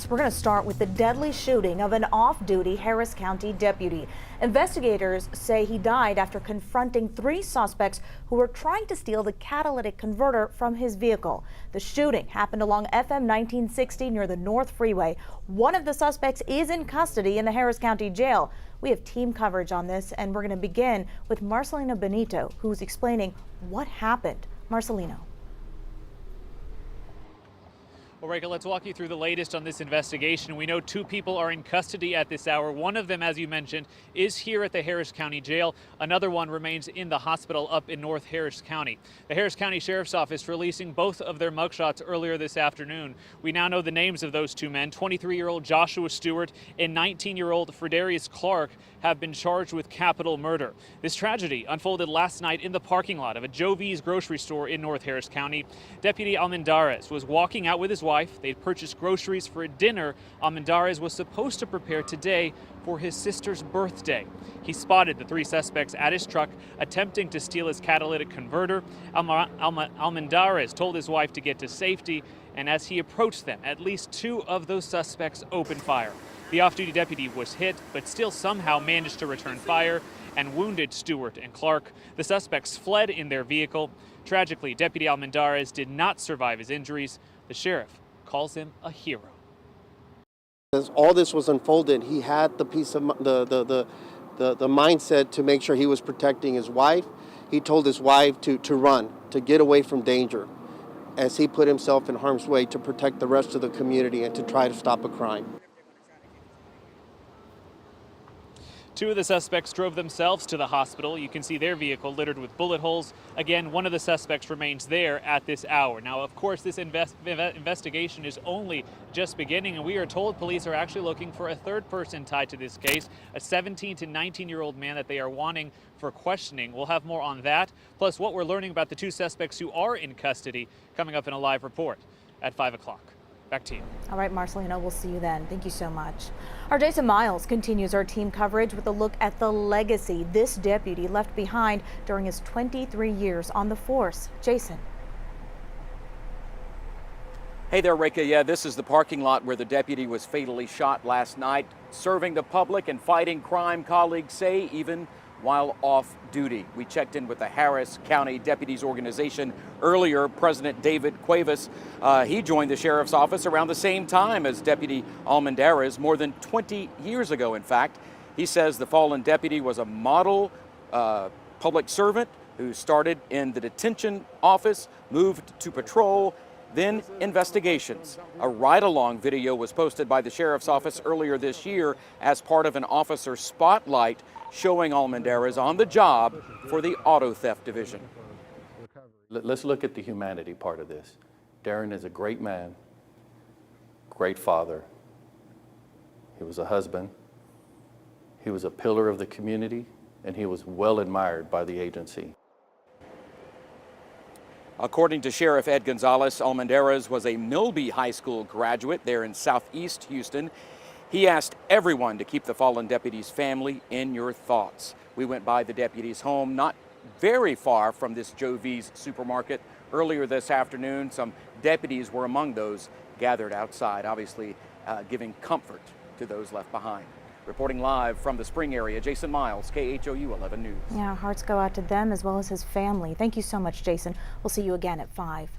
We're going to start with the deadly shooting of an off-duty Harris County deputy. Investigators say he died after confronting 3 suspects who were trying to steal the catalytic converter from his vehicle. The shooting happened along FM 1960 near the North Freeway. One of the suspects is in custody in the Harris County Jail. We have team coverage on this, and we're going to begin with Marcelino Benito, who's explaining what happened. Marcelino. Well, Rachel, let's walk you through the latest on this investigation. We know 2 people are in custody at this hour. One of them, as you mentioned, is here at the Harris County Jail. Another one remains in the hospital up in North Harris County. The Harris County Sheriff's Office releasing both of their mugshots earlier this afternoon. We now know the names of those 2 men. 23-year-old Joshua Stewart and 19-year-old Fredarius Clark have been charged with capital murder. This tragedy unfolded last night in the parking lot of a Joe V's grocery store in North Harris County. Deputy Almendarez was walking out with his wife. They'd purchased groceries for a dinner Almendarez was supposed to prepare today for his sister's birthday. He spotted the 3 suspects at his truck attempting to steal his catalytic converter. Almendarez told his wife to get to safety, and as he approached them, at least 2 of those suspects opened fire. The off-duty deputy was hit, but still somehow managed to return fire and wounded Stewart and Clark. The suspects fled in their vehicle. Tragically, Deputy Almendarez did not survive his injuries. The sheriff calls him a hero. As all this was unfolded, he had the piece of the mindset to make sure he was protecting his wife. He told his wife to run, to get away from danger, as he put himself in harm's way to protect the rest of the community and to try to stop a crime. 2 of the suspects drove themselves to the hospital. You can see their vehicle littered with bullet holes. Again, one of the suspects remains there at this hour. Now, of course, this investigation is only just beginning, and we are told police are actually looking for a 3rd person tied to this case, a 17 to 19-year-old man that they are wanting for questioning. We'll have more on that, plus what we're learning about the 2 suspects who are in custody coming up in a live report at 5 o'clock. Back to you. All right, Marcelino, we'll see you then. Thank you so much. Our Jason Miles continues our team coverage with a look at the legacy this deputy left behind during his 23 years on the force. Jason. Hey there, Rika. Yeah, this is the parking lot where the deputy was fatally shot last night, serving the public and fighting crime, colleagues say, even while off duty. We checked in with the Harris County Deputies Organization earlier. President David Cuevas, he joined the sheriff's office around the same time as Deputy Almendarez, more than 20 years ago, in fact. He says the fallen deputy was a model public servant who started in the detention office, moved to patrol, then investigations. A ride-along video was posted by the sheriff's office earlier this year as part of an officer spotlight showing Almendarez on the job for the auto theft division. Let's look at the humanity part of this. Darren is a great man, great father. He was a husband. He was a pillar of the community, and he was well admired by the agency. According to Sheriff Ed Gonzalez, Almendarez was a Milby High School graduate there in southeast Houston. He asked everyone to keep the fallen deputy's family in your thoughts. We went by the deputy's home, not very far from this Joe V's supermarket. Earlier this afternoon, some deputies were among those gathered outside, obviously giving comfort to those left behind. Reporting live from the Spring area, Jason Miles, KHOU 11 News. Yeah, our hearts go out to them as well as his family. Thank you so much, Jason. We'll see you again at 5.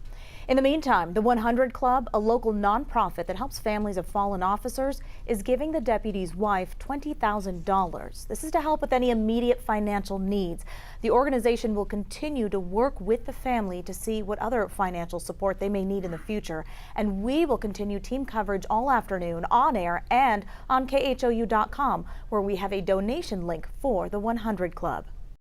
In the meantime, the 100 Club, a local nonprofit that helps families of fallen officers, is giving the deputy's wife $20,000. This is to help with any immediate financial needs. The organization will continue to work with the family to see what other financial support they may need in the future. And we will continue team coverage all afternoon on air and on KHOU.com, where we have a donation link for the 100 Club.